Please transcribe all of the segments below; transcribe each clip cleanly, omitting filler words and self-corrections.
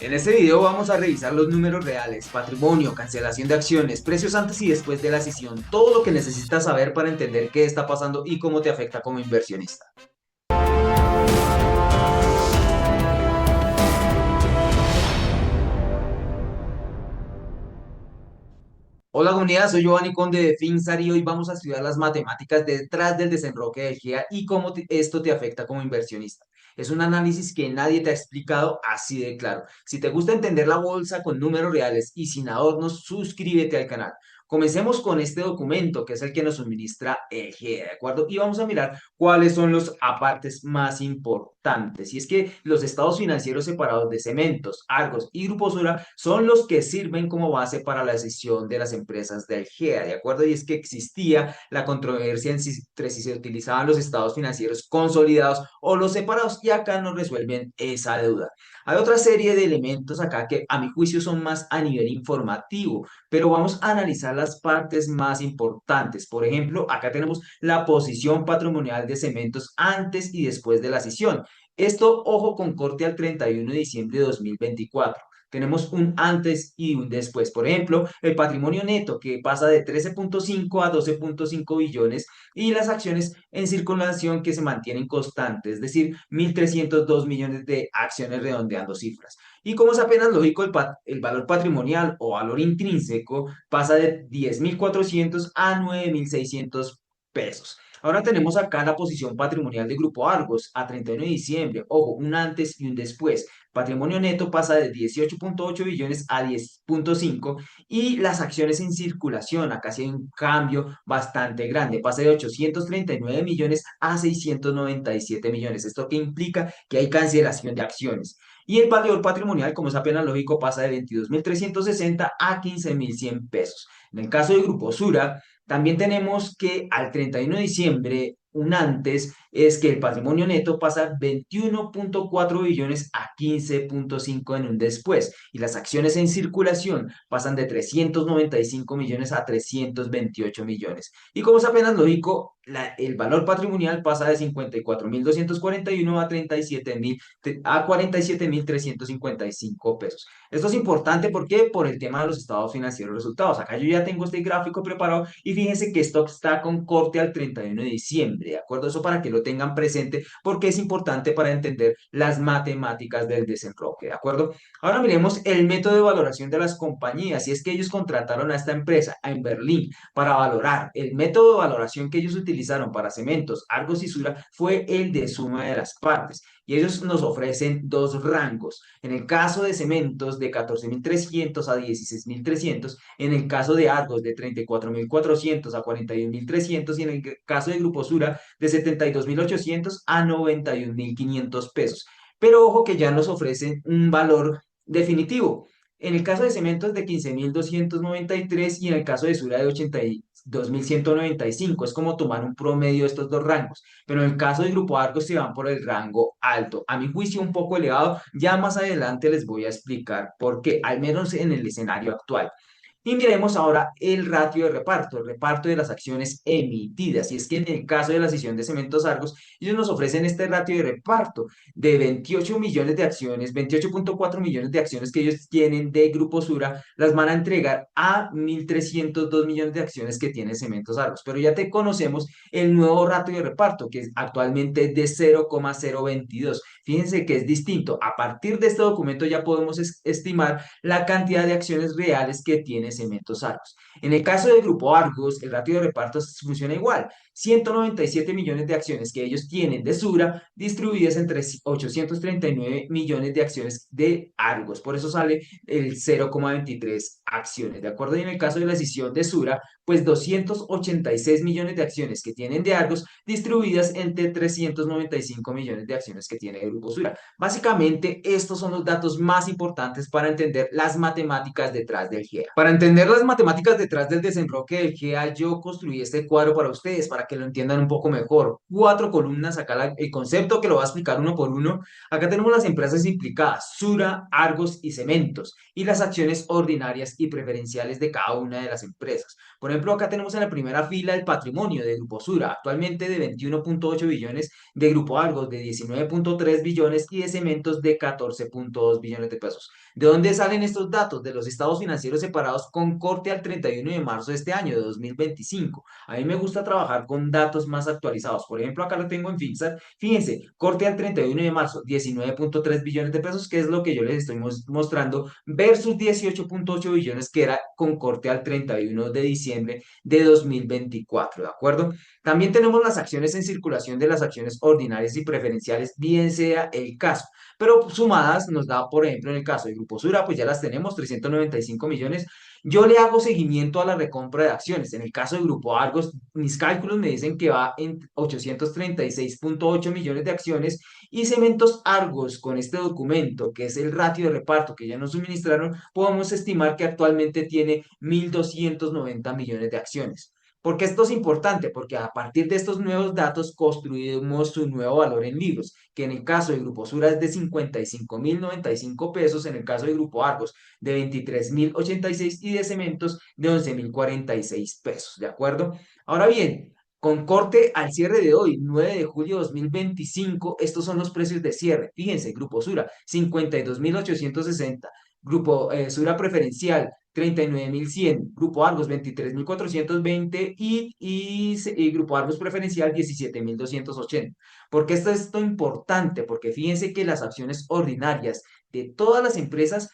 En este video vamos a revisar los números reales, patrimonio, cancelación de acciones, precios antes y después de la sesión, todo lo que necesitas saber para entender qué está pasando y cómo te afecta como inversionista. Hola comunidad, soy Giovanni Conde de Finsar y hoy vamos a estudiar las matemáticas detrás del desenroque del GIA y cómo esto te afecta como inversionista. Es un análisis que nadie te ha explicado así de claro. Si te gusta entender la bolsa con números reales y sin adornos, suscríbete al canal. Comencemos con este documento que es el que nos suministra el GIA, ¿de acuerdo? Y vamos a mirar cuáles son los apartes más importantes. Y es que los estados financieros separados de Cementos, Argos y Grupo Sura son los que sirven como base para la decisión de las empresas del GEA, ¿de acuerdo? Y es que existía la controversia entre si se utilizaban los estados financieros consolidados o los separados y acá nos resuelven esa deuda. Hay otra serie de elementos acá que a mi juicio son más a nivel informativo, pero vamos a analizar las partes más importantes. Por ejemplo, acá tenemos la posición patrimonial de Cementos antes y después de la cesión. Esto, ojo, con corte al 31 de diciembre de 2024. Tenemos un antes y un después. Por ejemplo, el patrimonio neto que pasa de 13.5 a 12.5 billones y las acciones en circulación que se mantienen constantes, es decir, 1.302 millones de acciones redondeando cifras. Y como es apenas lógico, el valor patrimonial o valor intrínseco pasa de 10.400 a 9.600 pesos. Ahora tenemos acá la posición patrimonial de Grupo Argos a 31 de diciembre. Ojo, un antes y un después. Patrimonio neto pasa de 18.8 billones a 10.5 y las acciones en circulación, acá sí hay un cambio bastante grande, pasa de 839 millones a 697 millones. ¿Esto qué implica? Que hay cancelación de acciones. Y el valor patrimonial, como es apenas lógico, pasa de 22.360 a 15.100 pesos. En el caso de Grupo Sura, también tenemos que al 31 de diciembre, un antes, es que el patrimonio neto pasa 21.4 billones a 15.5 en un después. Y las acciones en circulación pasan de 395 millones a 328 millones. Y como es apenas lógico, el valor patrimonial pasa de 54.241 a 47.355 pesos. Esto es importante, ¿por qué? Por el tema de los estados financieros resultados. Acá yo ya tengo este gráfico preparado y fíjense que esto está con corte al 31 de diciembre, ¿de acuerdo? Eso para que lo tengan presente porque es importante para entender las matemáticas del desenroque, ¿de acuerdo? Ahora miremos el método de valoración de las compañías. Y es que ellos contrataron a esta empresa en Berlín para valorar. El método de valoración que ellos utilizaron para Cementos, Argos y Sura fue el de suma de las partes. Y ellos nos ofrecen dos rangos. En el caso de Cementos, de 14.300 a 16.300. En el caso de Argos, de 34.400 a 41.300. Y en el caso de Grupo Sura, de 72.800 a 91.500 pesos. Pero ojo que ya nos ofrecen un valor definitivo. En el caso de Cementos de 15.293 y en el caso de Sura de 82.195. Es como tomar un promedio de estos dos rangos. Pero en el caso del Grupo Argos se van por el rango alto. A mi juicio un poco elevado. Ya más adelante les voy a explicar por qué, al menos en el escenario actual. Y miremos ahora el ratio de reparto, el reparto de las acciones emitidas. Y es que en el caso de la cesión de Cementos Argos, ellos nos ofrecen este ratio de reparto de 28 millones de acciones, 28.4 millones de acciones que ellos tienen de Grupo Sura, las van a entregar a 1.302 millones de acciones que tiene Cementos Argos. Pero ya te conocemos el nuevo ratio de reparto, que es actualmente de 0,022. Fíjense que es distinto. A partir de este documento ya podemos estimar la cantidad de acciones reales que tiene Cementos Argos. En el caso del Grupo Argos, el ratio de reparto funciona igual. 197 millones de acciones que ellos tienen de Sura distribuidas entre 839 millones de acciones de Argos. Por eso sale el 0,23 acciones, ¿de acuerdo? Y en el caso de la decisión de Sura, pues 286 millones de acciones que tienen de Argos distribuidas entre 395 millones de acciones que tiene el Grupo Sura. Básicamente, estos son los datos más importantes para entender las matemáticas detrás del GEA. Para entender las matemáticas detrás del desenroque del GEA, yo construí este cuadro para ustedes, para que lo entiendan un poco mejor. Cuatro columnas, acá el concepto que lo va a explicar uno por uno. Acá tenemos las empresas implicadas, Sura, Argos y Cementos, y las acciones ordinarias y preferenciales de cada una de las empresas. Por ejemplo, acá tenemos en la primera fila el patrimonio de Grupo Sura, actualmente de 21.8 billones, de Grupo Argos de 19.3 billones y de Cementos de 14.2 billones de pesos. ¿De dónde salen estos datos? De los estados financieros separados con corte al 31 de marzo de este año, de 2025. A mí me gusta trabajar con datos más actualizados. Por ejemplo, acá lo tengo en Finxar. Fíjense, corte al 31 de marzo, 19.3 billones de pesos, que es lo que yo les estoy mostrando, versus 18.8 billones que era con corte al 31 de diciembre de 2024, ¿de acuerdo? También tenemos las acciones en circulación de las acciones ordinarias y preferenciales, bien sea el caso. Pero sumadas nos da, por ejemplo, en el caso de Grupo Sura, pues ya las tenemos, 395 millones. Yo le hago seguimiento a la recompra de acciones. En el caso de Grupo Argos, mis cálculos me dicen que va en 836.8 millones de acciones y Cementos Argos, con este documento, que es el ratio de reparto que ya nos suministraron, podemos estimar que actualmente tiene 1.290 millones de acciones. ¿Por qué esto es importante? Porque a partir de estos nuevos datos construimos su nuevo valor en libros, que en el caso de Grupo Sura es de 55.095 pesos, en el caso de Grupo Argos de 23.086 y de Cementos de 11.046 pesos, ¿de acuerdo? Ahora bien, con corte al cierre de hoy, 9 de julio de 2025, estos son los precios de cierre. Fíjense, Grupo Sura, 52.860. Grupo Sura Preferencial, 39.100. Grupo Argos, 23.420. Y Grupo Argos Preferencial, 17.280. ¿Por qué esto es esto importante? Porque fíjense que las acciones ordinarias de todas las empresas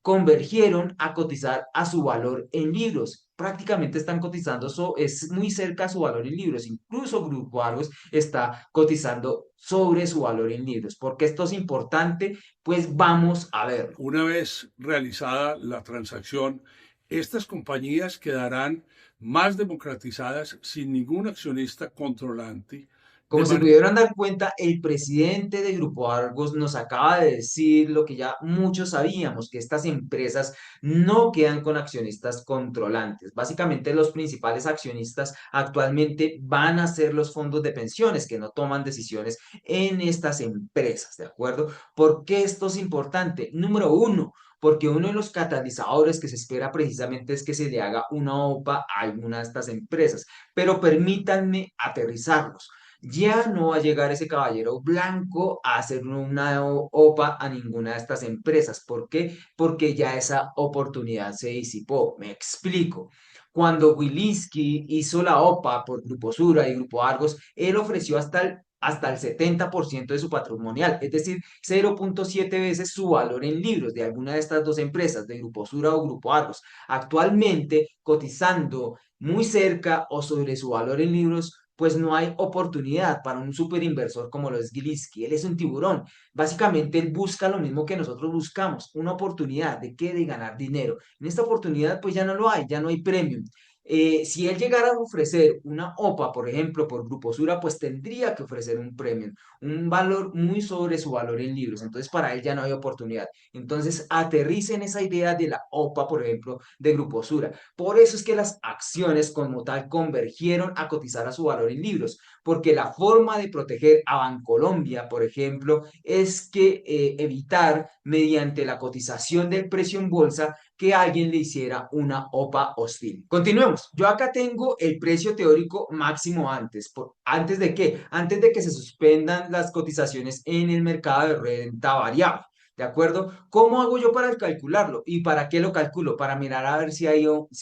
convergieron a cotizar a su valor en libros. Prácticamente están cotizando, es muy cerca a su valor en libros. Incluso Grupo Argos está cotizando sobre su valor en libros. ¿Por qué esto es importante? Pues vamos a verlo. Una vez realizada la transacción, estas compañías quedarán más democratizadas sin ningún accionista controlante, de Como se manera pudieron dar cuenta, el presidente de Grupo Argos nos acaba de decir lo que ya muchos sabíamos, que estas empresas no quedan con accionistas controlantes. Básicamente los principales accionistas actualmente van a ser los fondos de pensiones que no toman decisiones en estas empresas, ¿de acuerdo? ¿Por qué esto es importante? Número uno, porque uno de los catalizadores que se espera precisamente es que se le haga una OPA a alguna de estas empresas, pero permítanme aterrizarlos. Ya no va a llegar ese caballero blanco a hacer una OPA a ninguna de estas empresas. ¿Por qué? Porque ya esa oportunidad se disipó. Me explico. Cuando Wilinski hizo la OPA por Grupo Sura y Grupo Argos, él ofreció hasta el 70% de su patrimonial, es decir, 0.7 veces su valor en libros de alguna de estas dos empresas, de Grupo Sura o Grupo Argos. Actualmente, cotizando muy cerca o sobre su valor en libros, pues no hay oportunidad para un super inversor como lo es Gilinski. Él es un tiburón. Básicamente, él busca lo mismo que nosotros buscamos, una oportunidad de qué, de ganar dinero. En esta oportunidad, pues ya no lo hay, ya no hay premium. Si él llegara a ofrecer una OPA, por ejemplo, por Grupo Sura, pues tendría que ofrecer un premium, un valor muy sobre su valor en libros. Entonces, para él ya no hay oportunidad. Entonces, aterricen esa idea de la OPA, por ejemplo, de Grupo Sura. Por eso es que las acciones como tal convergieron a cotizar a su valor en libros, porque la forma de proteger a Bancolombia, por ejemplo, es que evitar mediante la cotización del precio en bolsa que alguien le hiciera una OPA hostil. Continuemos. Yo acá tengo el precio teórico máximo antes. ¿Antes de qué? Antes de que se suspendan las cotizaciones en el mercado de renta variable. ¿De acuerdo? ¿Cómo hago yo para calcularlo? ¿Y para qué lo calculo? Para mirar a ver si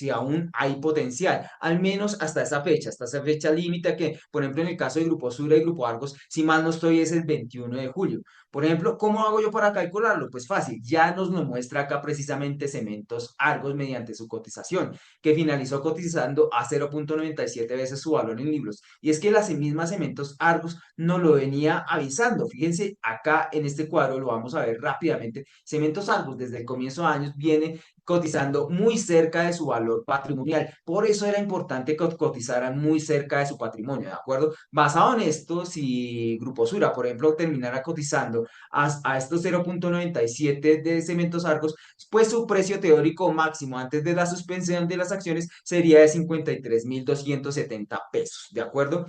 aún hay potencial, al menos hasta esa fecha límite que, por ejemplo, en el caso de Grupo Sura y Grupo Argos, si mal no estoy, es el 21 de julio. Por ejemplo, ¿cómo hago yo para calcularlo? Pues fácil, ya nos lo muestra acá precisamente Cementos Argos mediante su cotización, que finalizó cotizando a 0.97 veces su valor en libros. Y es que las mismas Cementos Argos nos lo venía avisando. Fíjense, acá en este cuadro lo vamos a ver rápidamente. Cementos Argos desde el comienzo de años viene cotizando muy cerca de su valor patrimonial. Por eso era importante que cotizaran muy cerca de su patrimonio, ¿de acuerdo? Basado en esto, si Grupo Sura, por ejemplo, terminara cotizando a estos 0.97 de Cementos Argos, pues su precio teórico máximo antes de la suspensión de las acciones sería de 53.270 pesos, ¿de acuerdo?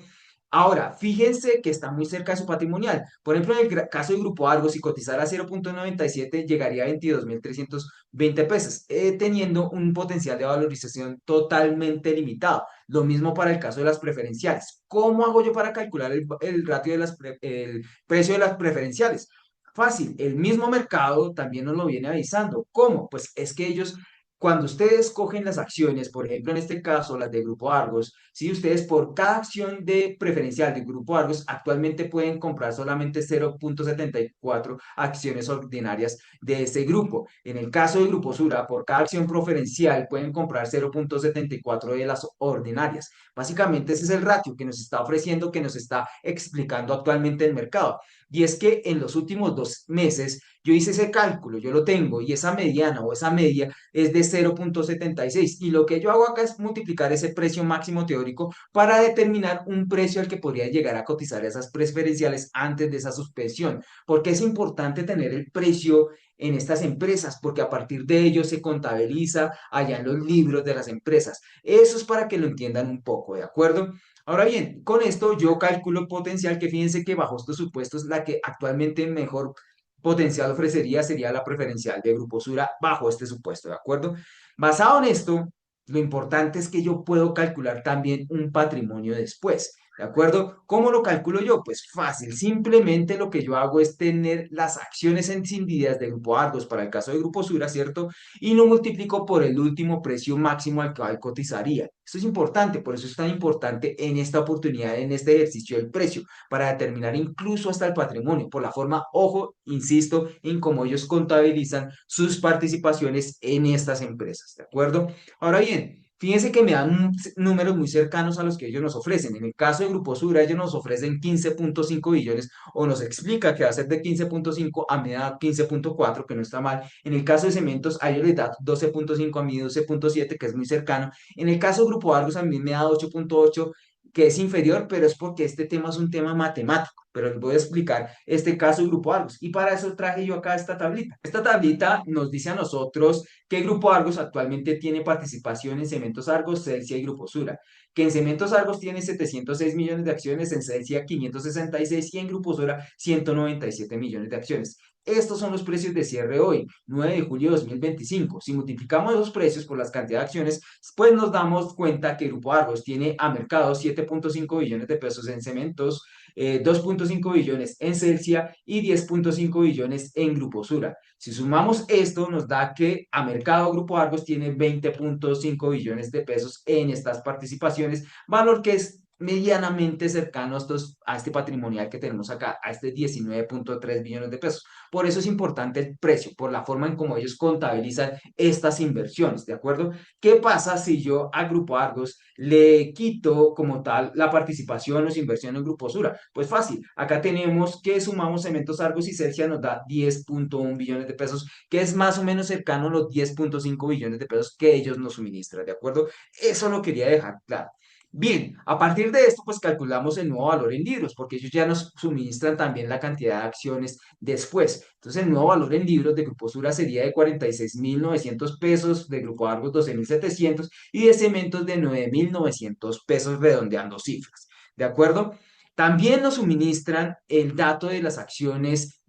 Ahora, fíjense que está muy cerca de su patrimonial. Por ejemplo, en el caso de Grupo Argos, si cotizara a 0.97, llegaría a 22.320 pesos, teniendo un potencial de valorización totalmente limitado. Lo mismo para el caso de las preferenciales. ¿Cómo hago yo para calcular el ratio de el precio de las preferenciales? Fácil, el mismo mercado también nos lo viene avisando. ¿Cómo? Pues es que ellos, cuando ustedes cogen las acciones, por ejemplo, en este caso las de Grupo Argos, si ustedes por cada acción de preferencial de Grupo Argos actualmente pueden comprar solamente 0,74 acciones ordinarias de ese grupo. En el caso de Grupo Sura, por cada acción preferencial pueden comprar 0,74 de las ordinarias. Básicamente ese es el ratio que nos está ofreciendo, que nos está explicando actualmente el mercado. Y es que en los últimos 2 meses yo hice ese cálculo, yo lo tengo, y esa mediana o esa media es de 0,76. Y lo que yo hago acá es multiplicar ese precio máximo teórico para determinar un precio al que podría llegar a cotizar esas preferenciales antes de esa suspensión. Porque es importante tener el precio en estas empresas, porque a partir de ello se contabiliza allá en los libros de las empresas. Eso es para que lo entiendan un poco, ¿de acuerdo? Ahora bien, con esto yo calculo potencial, que fíjense que bajo estos supuestos la que actualmente mejor potencial ofrecería sería la preferencial de Grupo Sura bajo este supuesto, ¿de acuerdo? Basado en esto, lo importante es que yo puedo calcular también un patrimonio después, ¿de acuerdo? ¿Cómo lo calculo yo? Pues fácil, simplemente lo que yo hago es tener las acciones encendidas de Grupo Argos para el caso de Grupo Sura, ¿cierto? Y lo multiplico por el último precio máximo al cual cotizaría. Esto es importante, por eso es tan importante en esta oportunidad, en este ejercicio del precio, para determinar incluso hasta el patrimonio, por la forma, ojo, insisto, en cómo ellos contabilizan sus participaciones en estas empresas, ¿de acuerdo? Ahora bien, fíjense que me dan números muy cercanos a los que ellos nos ofrecen. En el caso de Grupo Sura, ellos nos ofrecen 15,5 billones o nos explica que va a ser de 15,5 a mí da 15,4, que no está mal. En el caso de Cementos, a ellos les da 12,5, a mí 12,7, que es muy cercano. En el caso de Grupo Argos, a mí me da 8,8, que es inferior, pero es porque este tema es un tema matemático. Pero les voy a explicar este caso de Grupo Argos. Y para eso traje yo acá esta tablita. Esta tablita nos dice a nosotros que Grupo Argos actualmente tiene participación en Cementos Argos, Celsia y Grupo Sura. Que en Cementos Argos tiene 706 millones de acciones, en Celsia 566 y en Grupo Sura 197 millones de acciones. Estos son los precios de cierre hoy, 9 de julio de 2025. Si multiplicamos esos precios por las cantidades de acciones, pues nos damos cuenta que Grupo Argos tiene a mercado 7,5 billones de pesos en cementos, 2,5 billones en Celsia y 10,5 billones en Grupo Sura. Si sumamos esto, nos da que a mercado Grupo Argos tiene 20,5 billones de pesos en estas participaciones, valor que es medianamente cercano a este patrimonial que tenemos acá, a este 19,3 billones de pesos. Por eso es importante el precio, por la forma en cómo ellos contabilizan estas inversiones, ¿de acuerdo? ¿Qué pasa si yo a Grupo Argos le quito como tal la participación o su inversión en Grupo Sura? Pues fácil, acá tenemos que sumamos Cementos Argos y Celsia nos da 10,1 billones de pesos, que es más o menos cercano a los 10,5 billones de pesos que ellos nos suministran, ¿de acuerdo? Eso lo quería dejar claro. Bien, a partir de esto, pues calculamos el nuevo valor en libros, porque ellos ya nos suministran también la cantidad de acciones después. Entonces, el nuevo valor en libros de Grupo Sura sería de 46,900 pesos, de Grupo Argos 12,700 y de Cementos de 9,900 pesos, redondeando cifras. ¿De acuerdo? También nos suministran el dato de las acciones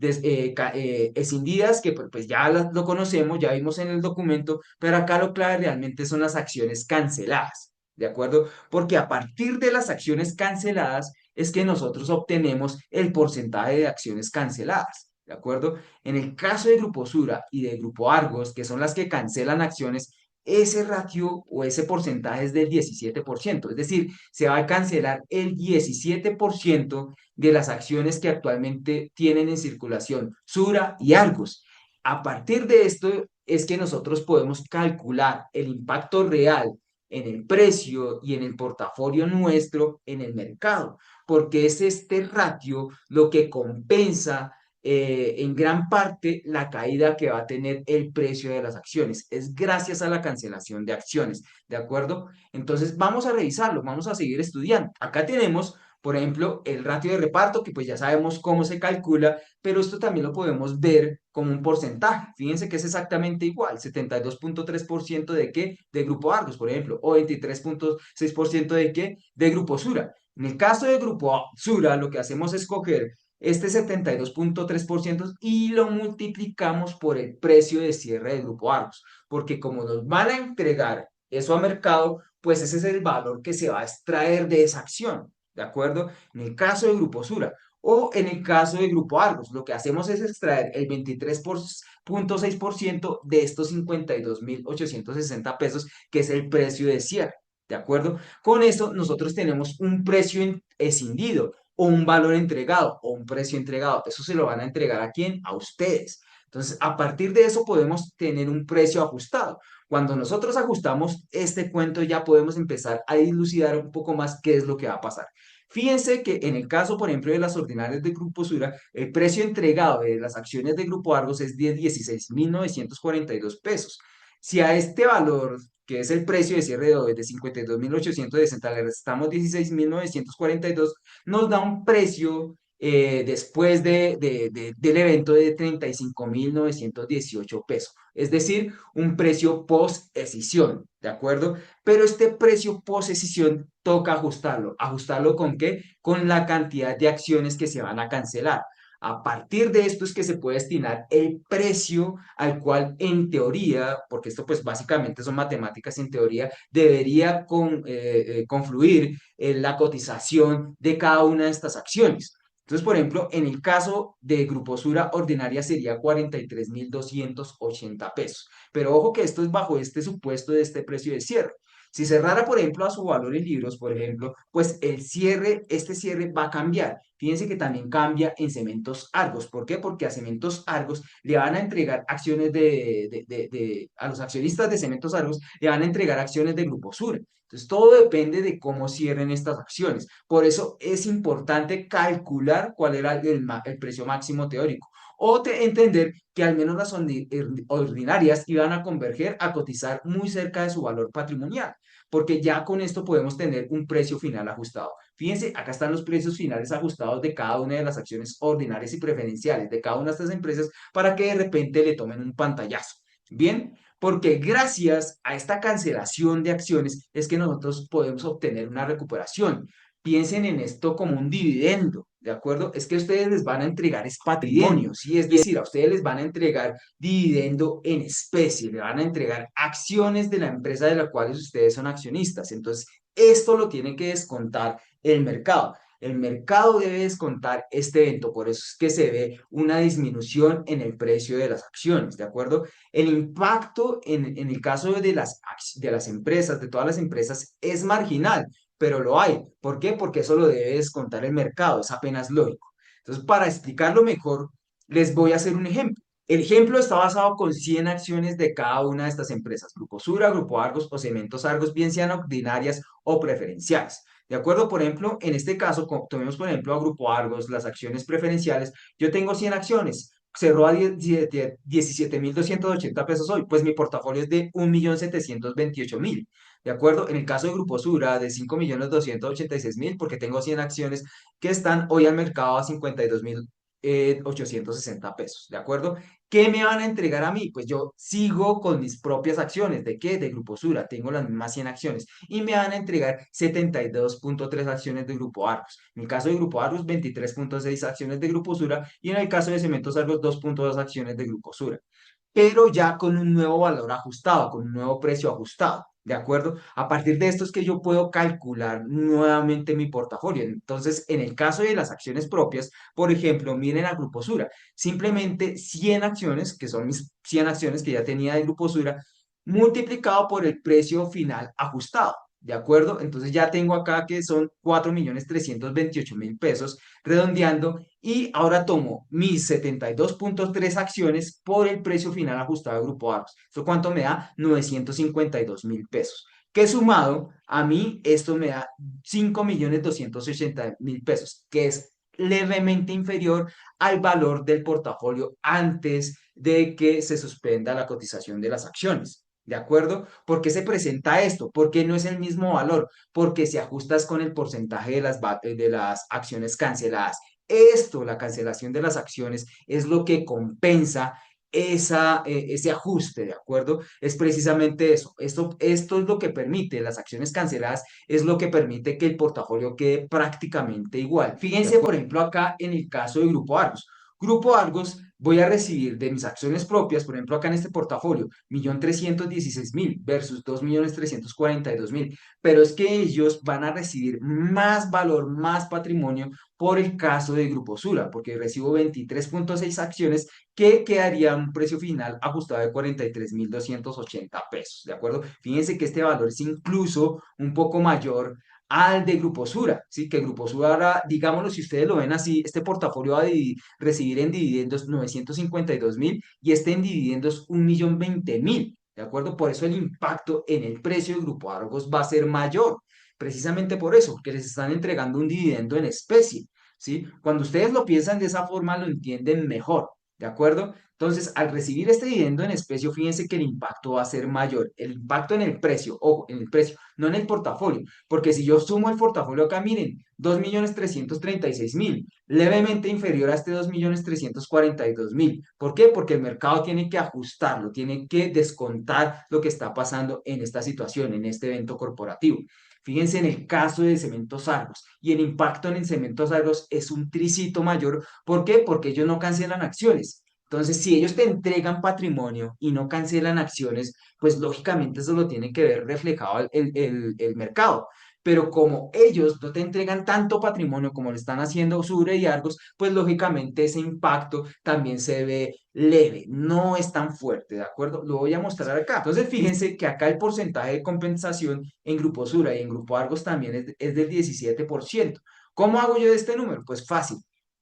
escindidas, que pues ya lo conocemos, ya vimos en el documento, pero acá lo clave realmente son las acciones canceladas. ¿De acuerdo? Porque a partir de las acciones canceladas es que nosotros obtenemos el porcentaje de acciones canceladas. ¿De acuerdo? En el caso de Grupo Sura y de Grupo Argos, que son las que cancelan acciones, ese ratio o ese porcentaje es del 17%. Es decir, se va a cancelar el 17% de las acciones que actualmente tienen en circulación Sura y Argos. A partir de esto es que nosotros podemos calcular el impacto real en el precio y en el portafolio nuestro en el mercado, porque es este ratio lo que compensa en gran parte la caída que va a tener el precio de las acciones. Es gracias a la cancelación de acciones, ¿de acuerdo? Entonces vamos a revisarlo, vamos a seguir estudiando. Acá tenemos, por ejemplo, el ratio de reparto, que pues ya sabemos cómo se calcula, pero esto también lo podemos ver como un porcentaje. Fíjense que es exactamente igual, 72,3% de qué, de Grupo Argos, por ejemplo, o 23,6% de qué, de Grupo Sura. En el caso de Grupo Sura, lo que hacemos es coger este 72,3% y lo multiplicamos por el precio de cierre del Grupo Argos, porque como nos van a entregar eso a mercado, pues ese es el valor que se va a extraer de esa acción, ¿de acuerdo? En el caso de Grupo Sura, O en el caso de Grupo Argos, lo que hacemos es extraer el 23,6% de estos 52.860 pesos, que es el precio de cierre. ¿De acuerdo? Con eso nosotros tenemos un precio escindido o un valor entregado o un precio entregado. Eso se lo van a entregar ¿a quién? A ustedes. Entonces, a partir de eso podemos tener un precio ajustado. Cuando nosotros ajustamos este cuento ya podemos empezar a dilucidar un poco más qué es lo que va a pasar. Fíjense que en el caso, por ejemplo, de las ordinarias de Grupo Sura, el precio entregado de las acciones de Grupo Argos es de 16.942 pesos. Si a este valor, que es el precio de cierre de hoy de 52.860, le restamos 16.942, nos da un precio después del evento de 35.918 pesos. Es decir, un precio post escisión, ¿de acuerdo? Pero este precio posesión toca ajustarlo. ¿Ajustarlo con qué? Con la cantidad de acciones que se van a cancelar. A partir de esto es que se puede estimar el precio al cual en teoría, porque esto pues básicamente son matemáticas en teoría, debería confluir en la cotización de cada una de estas acciones. Entonces, por ejemplo, en el caso de Grupo Sura ordinaria sería 43.280 pesos. Pero ojo que esto es bajo este supuesto de este precio de cierre. Si cerrara, por ejemplo, a su valor en libros, por ejemplo, pues este cierre va a cambiar. Fíjense que también cambia en Cementos Argos. ¿Por qué? Porque a Cementos Argos le van a entregar acciones a los accionistas de Cementos Argos le van a entregar acciones de Grupo Sura. Entonces, todo depende de cómo cierren estas acciones. Por eso es importante calcular cuál era el precio máximo teórico o entender que al menos las ordinarias iban a converger a cotizar muy cerca de su valor patrimonial, porque ya con esto podemos tener un precio final ajustado. Fíjense, acá están los precios finales ajustados de cada una de las acciones ordinarias y preferenciales de cada una de estas empresas para que de repente le tomen un pantallazo. Bien, porque gracias a esta cancelación de acciones es que nosotros podemos obtener una recuperación. Piensen en esto como un dividendo, ¿de acuerdo? Es que ustedes les van a entregar es patrimonio, ¿sí? Es decir, a ustedes les van a entregar dividendo en especie, le van a entregar acciones de la empresa de la cual ustedes son accionistas. Entonces, esto lo tiene que descontar el mercado. El mercado debe descontar este evento, por eso es que se ve una disminución en el precio de las acciones, ¿de acuerdo? El impacto en el caso de las empresas, de todas las empresas, es marginal, pero lo hay. ¿Por qué? Porque eso lo debe descontar el mercado, es apenas lógico. Entonces, para explicarlo mejor, les voy a hacer un ejemplo. El ejemplo está basado con 100 acciones de cada una de estas empresas, Grupo Sura, Grupo Argos o Cementos Argos, bien sean ordinarias o preferenciales. ¿De acuerdo? Por ejemplo, en este caso, tomemos por ejemplo a Grupo Argos, las acciones preferenciales. Yo tengo 100 acciones, cerró a 17.280 pesos hoy, pues mi portafolio es de 1.728.000. ¿De acuerdo? En el caso de Grupo Sura, de 5.286.000, porque tengo 100 acciones que están hoy al mercado a 52.860 pesos. ¿De acuerdo? ¿Qué me van a entregar a mí? Pues yo sigo con mis propias acciones. ¿De qué? De Grupo Sura. Tengo las mismas 100 acciones. Y me van a entregar 72,3 acciones de Grupo Argos. En el caso de Grupo Argos, 23,6 acciones de Grupo Sura. Y en el caso de Cementos Argos, 2,2 acciones de Grupo Sura, pero ya con un nuevo valor ajustado, con un nuevo precio ajustado. ¿De acuerdo? A partir de esto es que yo puedo calcular nuevamente mi portafolio. Entonces, en el caso de las acciones propias, por ejemplo, miren a Grupo Sura, simplemente 100 acciones, que son mis 100 acciones que ya tenía de Grupo Sura, multiplicado por el precio final ajustado. ¿De acuerdo? Entonces ya tengo acá que son 4.328.000 pesos, redondeando, y ahora tomo mis 72,3 acciones por el precio final ajustado de Grupo Argos. ¿Esto cuánto me da? 952.000 pesos. Que sumado a mí, esto me da 5.280.000 pesos, que es levemente inferior al valor del portafolio antes de que se suspenda la cotización de las acciones. ¿De acuerdo? ¿Por qué se presenta esto? Porque no es el mismo valor, porque se ajustas con el porcentaje de las acciones canceladas. Esto, la cancelación de las acciones, es lo que compensa ese ajuste, ¿de acuerdo? Es precisamente eso. Esto es lo que permite, las acciones canceladas, es lo que permite que el portafolio quede prácticamente igual. Fíjense, por ejemplo, acá en el caso de Grupo Argos. Grupo Argos voy a recibir de mis acciones propias, por ejemplo, acá en este portafolio, 1.316.000 versus 2.342.000, pero es que ellos van a recibir más valor, más patrimonio por el caso de Grupo Sura, porque recibo 23.6 acciones que quedaría un precio final ajustado de 43.280 pesos, ¿de acuerdo? Fíjense que este valor es incluso un poco mayor al de Grupo Sura, ¿sí? Que Grupo Sura ahora, digámoslo, si ustedes lo ven así, este portafolio va a recibir en dividendos 952.000 y este en dividendos 1.020.000, ¿de acuerdo? Por eso el impacto en el precio de Grupo Argos va a ser mayor, precisamente por eso, porque les están entregando un dividendo en especie, ¿sí? Cuando ustedes lo piensan de esa forma, lo entienden mejor, ¿de acuerdo? Entonces, al recibir este dividendo en especie, fíjense que el impacto va a ser mayor. El impacto en el precio, ojo, en el precio, no en el portafolio, porque si yo sumo el portafolio acá, miren, 2.336.000, levemente inferior a este 2.342.000. ¿Por qué? Porque el mercado tiene que ajustarlo, tiene que descontar lo que está pasando en esta situación, en este evento corporativo. Fíjense en el caso de Cementos Argos y el impacto en el Cementos Argos es un tricito mayor. ¿Por qué? Porque ellos no cancelan acciones. Entonces, si ellos te entregan patrimonio y no cancelan acciones, pues lógicamente eso lo tiene que ver reflejado el mercado. Pero como ellos no te entregan tanto patrimonio como lo están haciendo Sure y Argos, pues lógicamente ese impacto también se ve leve, no es tan fuerte, ¿de acuerdo? Lo voy a mostrar acá. Entonces, fíjense que acá el porcentaje de compensación en Grupo Sura y en Grupo Argos también es del 17%. ¿Cómo hago yo de este número? Pues fácil.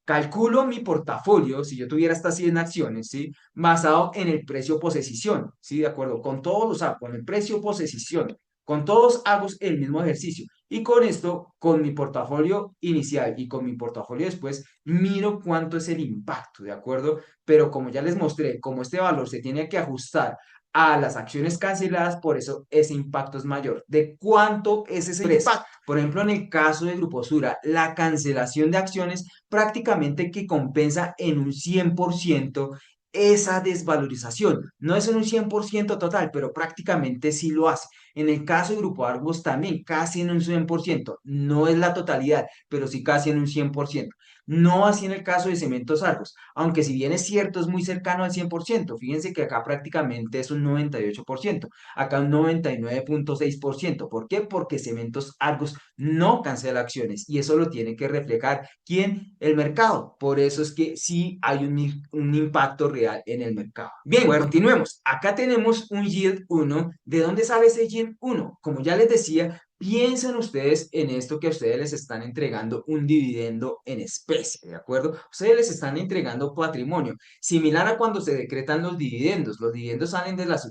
Calculo mi portafolio, si yo tuviera estas 100 acciones, ¿sí? Basado en el precio posesión, ¿sí? De acuerdo, con todos los hago, con el precio posesión, con todos hago el mismo ejercicio. Y con esto, con mi portafolio inicial y con mi portafolio después, miro cuánto es el impacto, ¿de acuerdo? Pero como ya les mostré, como este valor se tiene que ajustar a las acciones canceladas, por eso ese impacto es mayor. ¿De cuánto es ese impacto? Por ejemplo, en el caso de Grupo Sura, la cancelación de acciones prácticamente que compensa en un 100% esa desvalorización. No es en un 100% total, pero prácticamente sí lo hace. En el caso de Grupo Argos también, casi en un 100%. No es la totalidad, pero sí casi en un 100%. No así en el caso de Cementos Argos, aunque si bien es cierto, es muy cercano al 100%. Fíjense que acá prácticamente es un 98%, acá un 99.6%. ¿Por qué? Porque Cementos Argos no cancela acciones y eso lo tiene que reflejar ¿quién? El mercado. Por eso es que sí hay un impacto real en el mercado. Bien, bueno, continuemos. Acá tenemos un yield 1. ¿De dónde sale ese yield 1? Como ya les decía, piensen ustedes en esto que a ustedes les están entregando un dividendo en especie, ¿de acuerdo? Ustedes les están entregando patrimonio, similar a cuando se decretan los dividendos. Los dividendos salen de las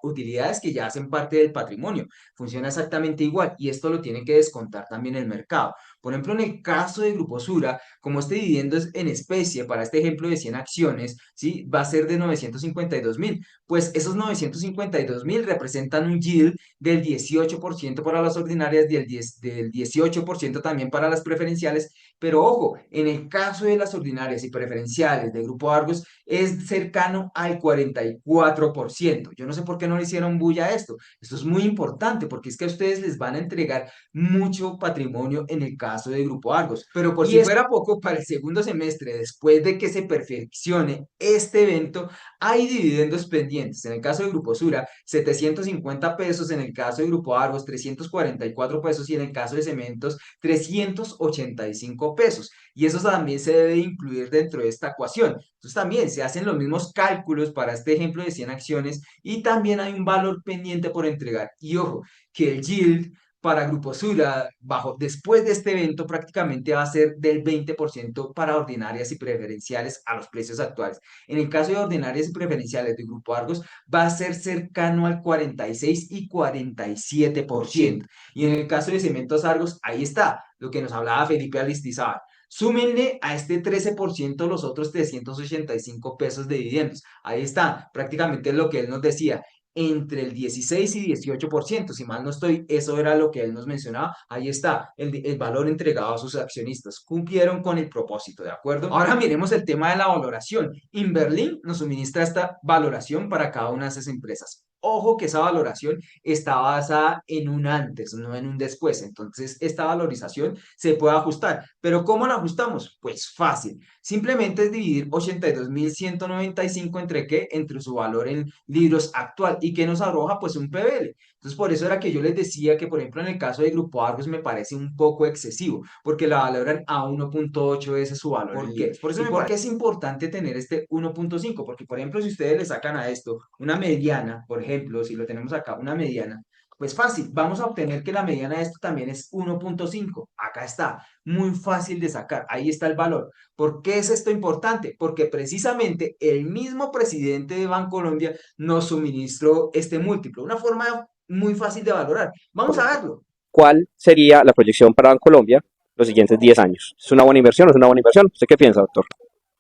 utilidades que ya hacen parte del patrimonio. Funciona exactamente igual y esto lo tiene que descontar también el mercado. Por ejemplo, en el caso de Grupo Sura, como este dividendo es en especie, para este ejemplo de 100 acciones, ¿sí? Va a ser de 952.000. Pues esos 952.000 representan un yield del 18% para las ordinarias y del 18% también para las preferenciales. Pero ojo, en el caso de las ordinarias y preferenciales de Grupo Argos es cercano al 44%. Yo no sé por qué no le hicieron bulla a esto. Esto es muy importante porque es que a ustedes les van a entregar mucho patrimonio en el caso de Grupo Argos. Pero por si fuera poco, para el segundo semestre, después de que se perfeccione este evento, hay dividendos pendientes. En el caso de Grupo Sura, 750 pesos, en el caso de Grupo Argos, 344 pesos y en el caso de Cementos, 385 pesos. Y eso también se debe incluir dentro de esta ecuación. Entonces también se hacen los mismos cálculos para este ejemplo de 100 acciones y también hay un valor pendiente por entregar. Y ojo, que el yield para Grupo Sura, después de este evento, prácticamente va a ser del 20% para ordinarias y preferenciales a los precios actuales. En el caso de ordinarias y preferenciales de Grupo Argos, va a ser cercano al 46 y 47%. Y en el caso de Cementos Argos, ahí está, lo que nos hablaba Felipe Aristizábal. Súmenle a este 13% los otros 385 pesos de dividendos. Ahí está, prácticamente lo que él nos decía entre el 16 y 18%, si mal no estoy, eso era lo que él nos mencionaba, ahí está, el valor entregado a sus accionistas, cumplieron con el propósito, ¿de acuerdo? Ahora miremos el tema de la valoración. Inverlin nos suministra esta valoración para cada una de esas empresas. Ojo que esa valoración está basada en un antes, no en un después. Entonces, esta valorización se puede ajustar. ¿Pero cómo la ajustamos? Pues fácil. Simplemente es dividir 82.195 entre qué? Entre su valor en libros actual. ¿Y qué nos arroja? Pues un PBL. Entonces, por eso era que yo les decía que, por ejemplo, en el caso de Grupo Argos me parece un poco excesivo, porque la valoran a 1.8 veces su valor en libros. Por eso ¿por qué es importante tener este 1.5? Porque, por ejemplo, si ustedes le sacan a esto una mediana, por ejemplo, si lo tenemos acá, una mediana, pues fácil, vamos a obtener que la mediana de esto también es 1.5. Acá está, muy fácil de sacar, ahí está el valor. ¿Por qué es esto importante? Porque precisamente el mismo presidente de Bancolombia nos suministró este múltiplo, una forma muy fácil de valorar. Vamos a verlo. ¿Cuál sería la proyección para Colombia los siguientes 10 años? ¿Es una buena inversión o es una buena inversión? ¿Usted qué piensa, doctor?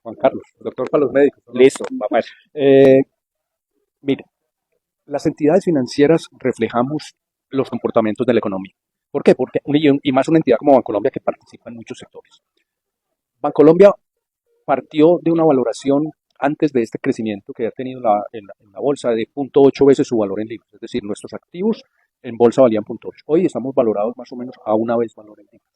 Juan Carlos, doctor para los médicos, ¿no? Listo, vamos. Mire, las entidades financieras reflejamos los comportamientos de la economía. ¿Por qué? Porque, y más una entidad como Bancolombia que participa en muchos sectores. Bancolombia partió de una valoración antes de este crecimiento que ha tenido en la bolsa de 0.8 veces su valor en libros. Es decir, nuestros activos en bolsa valían 0.8. Hoy estamos valorados más o menos a una vez valor en libros.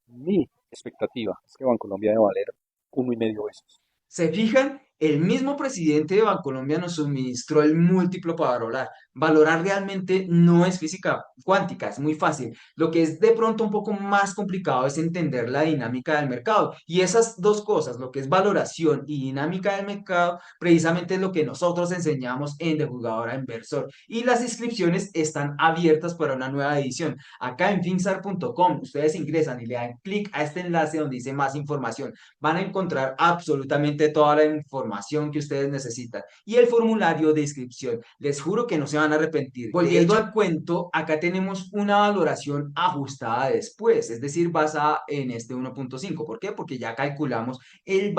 Mi expectativa es que Bancolombia debe valer 1,5 veces. ¿Se fijan? El mismo presidente de Bancolombia nos suministró el múltiplo para valorar. Valorar realmente no es física cuántica, es muy fácil. Lo que es de pronto un poco más complicado es entender la dinámica del mercado. Y esas dos cosas, lo que es valoración y dinámica del mercado, precisamente es lo que nosotros enseñamos en De Jugador a Inversor. Y las inscripciones están abiertas para una nueva edición. Acá en finsar.com, ustedes ingresan y le dan clic a este enlace donde dice más información. Van a encontrar absolutamente toda la información que ustedes necesitan y el formulario de inscripción. Les juro que no se van a arrepentir. Volviendo al cuento, acá tenemos una valoración ajustada después, es decir, basada en este 1.5. ¿Por qué? Porque ya calculamos el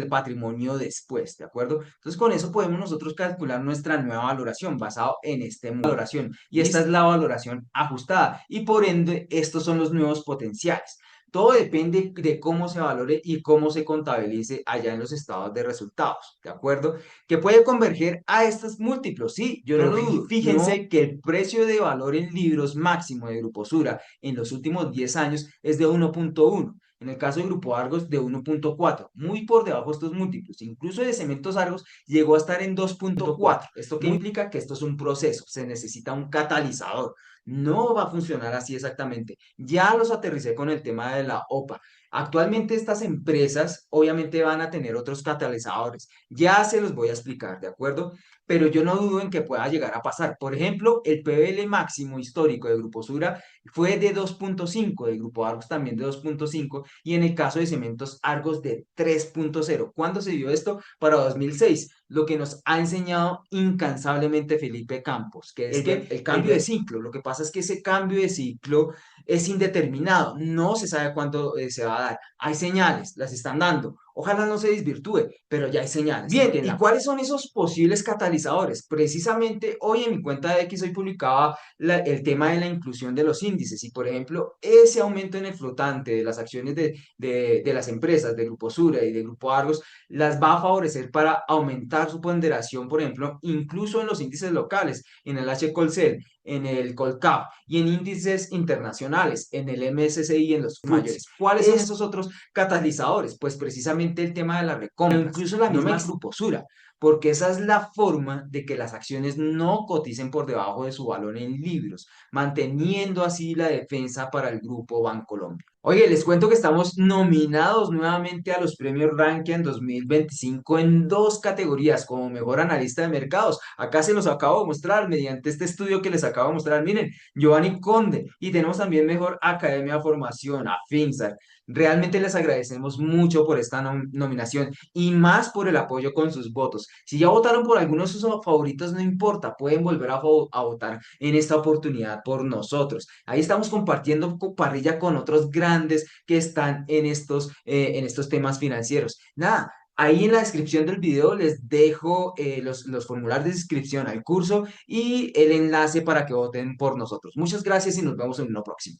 patrimonio después, ¿de acuerdo? Entonces, con eso podemos nosotros calcular nuestra nueva valoración basado en esta valoración. Y esta es la valoración ajustada. Y por ende, estos son los nuevos potenciales. Todo depende de cómo se valore y cómo se contabilice allá en los estados de resultados, ¿de acuerdo? Que puede converger a estos múltiplos, sí, yo no lo dudo. Fíjense que el precio de valor en libros máximo de Grupo Sura en los últimos 10 años es de 1.1. En el caso de Grupo Argos, de 1.4, muy por debajo de estos múltiplos. Incluso de Cementos Argos llegó a estar en 2.4. ¿Esto qué implica? Que esto es un proceso, se necesita un catalizador. No va a funcionar así exactamente. Ya los aterricé con el tema de la OPA. Actualmente estas empresas obviamente van a tener otros catalizadores. Ya se los voy a explicar, ¿de acuerdo? Pero yo no dudo en que pueda llegar a pasar. Por ejemplo, el PBL máximo histórico de Grupo Sura fue de 2.5, de Grupo Argos también de 2.5 y en el caso de Cementos Argos de 3.0. ¿Cuándo se dio esto? Para 2006, lo que nos ha enseñado incansablemente Felipe Campos, que es que el cambio de ciclo, lo que pasa es que ese cambio de ciclo es indeterminado, no se sabe cuándo se va a dar. Hay señales, las están dando. Ojalá no se desvirtúe, pero ya hay señales. Bien, ¿y cuáles son esos posibles catalizadores? Precisamente hoy en mi cuenta de X hoy publicaba el tema de la inclusión de los índices y, por ejemplo, ese aumento en el flotante de las acciones de las empresas de Grupo Sura y de Grupo Argos las va a favorecer para aumentar su ponderación, por ejemplo, incluso en los índices locales, en el H. Colcel, en el Colcap y en índices internacionales, en el MSCI y en los mayores. ¿Cuáles son esos otros catalizadores? Pues precisamente el tema de la recompra, incluso la misma Gruposura, porque esa es la forma de que las acciones no coticen por debajo de su valor en libros, manteniendo así la defensa para el grupo Bancolombia. Oye, les cuento que estamos nominados nuevamente a los premios Rankia en 2025 en dos categorías, como mejor analista de mercados. Acá se los acabo de mostrar mediante este estudio que les acabo de mostrar. Miren, Giovanni Conde. Y tenemos también mejor academia de formación, a FinSAR. Realmente les agradecemos mucho por esta nominación y más por el apoyo con sus votos. Si ya votaron por algunos de sus favoritos, no importa, pueden volver a votar en esta oportunidad por nosotros. Ahí estamos compartiendo parrilla con otros grandes que están en estos temas financieros. Nada. Ahí en la descripción del video les dejo los formularios de inscripción al curso y el enlace para que voten por nosotros. Muchas gracias y nos vemos en uno próximo.